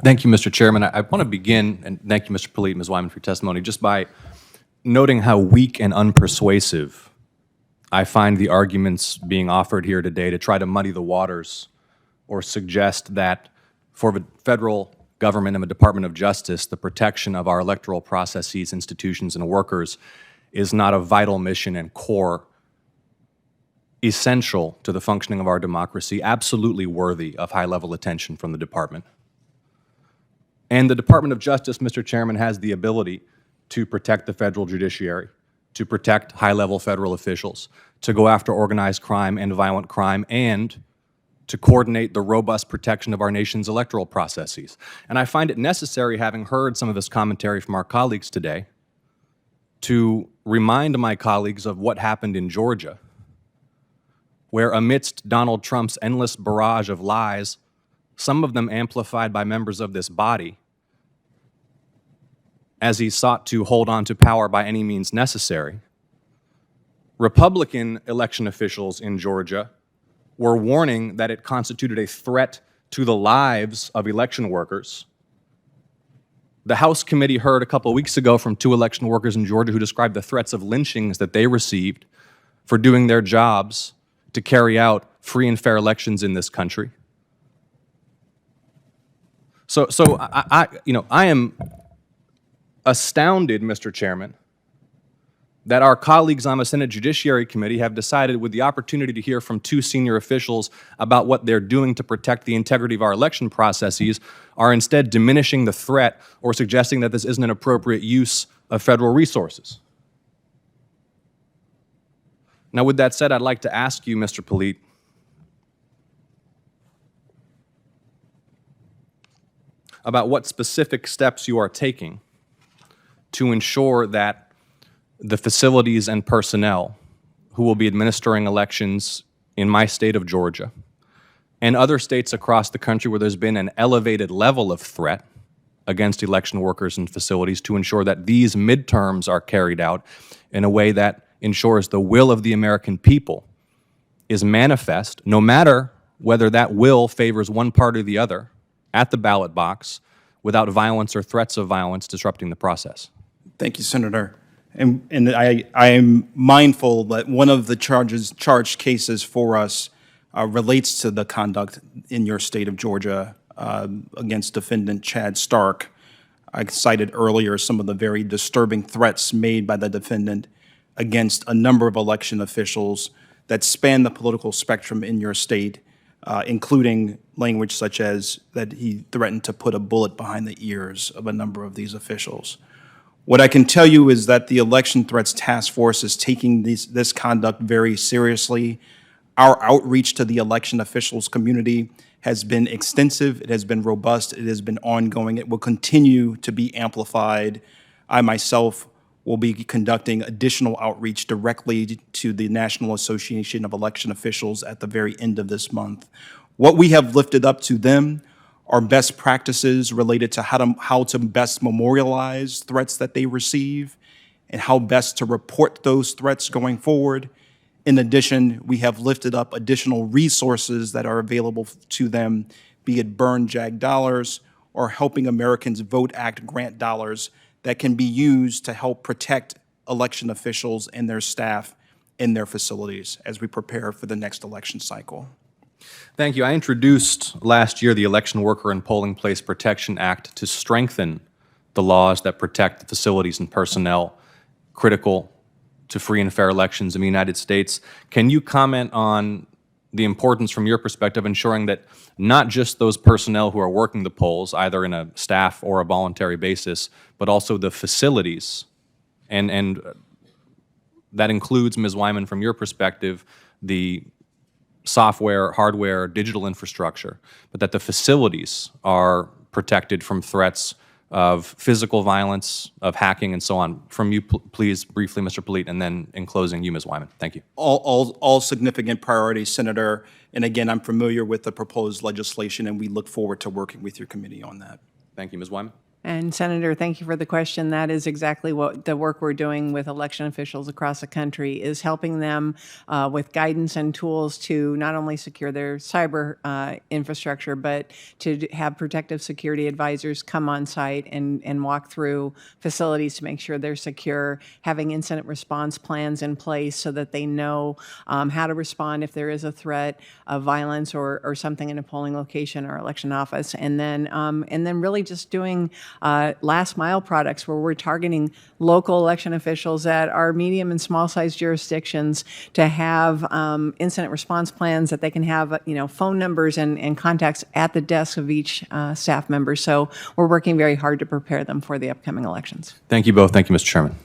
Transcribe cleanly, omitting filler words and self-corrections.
Thank you, Mr. Chairman. I want to begin, and thank you, Mr. Polite, Ms. Wyman, for your testimony, just by noting how weak and unpersuasive I find the arguments being offered here today to try to muddy the waters or suggest that for the federal government and the Department of Justice, the protection of our electoral processes, institutions, and workers is not a vital mission and core essential to the functioning of our democracy, absolutely worthy of high-level attention from the department. And the Department of Justice, Mr. Chairman, has the ability to protect the federal judiciary, to protect high-level federal officials, to go after organized crime and violent crime, and to coordinate the robust protection of our nation's electoral processes. And I find it necessary, having heard some of this commentary from our colleagues today, to remind my colleagues of what happened in Georgia, where amidst Donald Trump's endless barrage of lies, some of them amplified by members of this body, as he sought to hold on to power by any means necessary, Republican election officials in Georgia were warning that it constituted a threat to the lives of election workers. The House committee heard a couple of weeks ago from 2 election workers in Georgia who described the threats of lynchings that they received for doing their jobs to carry out free and fair elections in this country. So I am astounded, Mr. Chairman, that our colleagues on the Senate Judiciary Committee have decided, with the opportunity to hear from 2 senior officials about what they're doing to protect the integrity of our election processes, are instead diminishing the threat or suggesting that this isn't an appropriate use of federal resources. Now, with that said, I'd like to ask you, Mr. Polite, about what specific steps you are taking to ensure that the facilities and personnel who will be administering elections in my state of Georgia and other states across the country where there's been an elevated level of threat against election workers and facilities, to ensure that these midterms are carried out in a way that ensures the will of the American people is manifest, no matter whether that will favors one party or the other, at the ballot box, without violence or threats of violence disrupting the process. Thank you, Senator. And I am mindful that one of the charged cases for us relates to the conduct in your state of Georgia against defendant Chad Stark. I cited earlier some of the very disturbing threats made by the defendant against a number of election officials that span the political spectrum in your state, including language such as that he threatened to put a bullet behind the ears of a number of these officials. What I can tell you is that the Election Threats Task Force is taking this conduct very seriously. Our outreach to the election officials community has been extensive, it has been robust, it has been ongoing, it will continue to be amplified. I myself will be conducting additional outreach directly to the National Association of Election Officials at the very end of this month. What we have lifted up to them are best practices related to how to best memorialize threats that they receive and how best to report those threats going forward. In addition, we have lifted up additional resources that are available to them, be it Burn JAG dollars or Helping Americans Vote Act grant dollars that can be used to help protect election officials and their staff in their facilities as we prepare for the next election cycle. Thank you. I introduced last year the Election Worker and Polling Place Protection Act to strengthen the laws that protect the facilities and personnel critical to free and fair elections in the United States. Can you comment on the importance from your perspective ensuring that not just those personnel who are working the polls, either in a staff or a voluntary basis, but also the facilities, and that includes, Ms. Wyman, from your perspective, the software, hardware, digital infrastructure, but that the facilities are protected from threats of physical violence, of hacking, and so on. From you, please, briefly, Mr. Polite, and then in closing, you, Ms. Wyman. Thank you. All significant priorities, Senator. And again, I'm familiar with the proposed legislation, and we look forward to working with your committee on that. Thank you, Ms. Wyman. And Senator, thank you for the question. That is exactly what the work we're doing with election officials across the country is helping them with guidance and tools to not only secure their cyber infrastructure, but to have protective security advisors come on site and walk through facilities to make sure they're secure, having incident response plans in place so that they know how to respond if there is a threat of violence or something in a polling location or election office, and then really just doing last mile products where we're targeting local election officials that are medium and small sized jurisdictions to have incident response plans that they can have, phone numbers and contacts at the desk of each staff member. So we're working very hard to prepare them for the upcoming elections. Thank you both. Thank you, Mr. Chairman.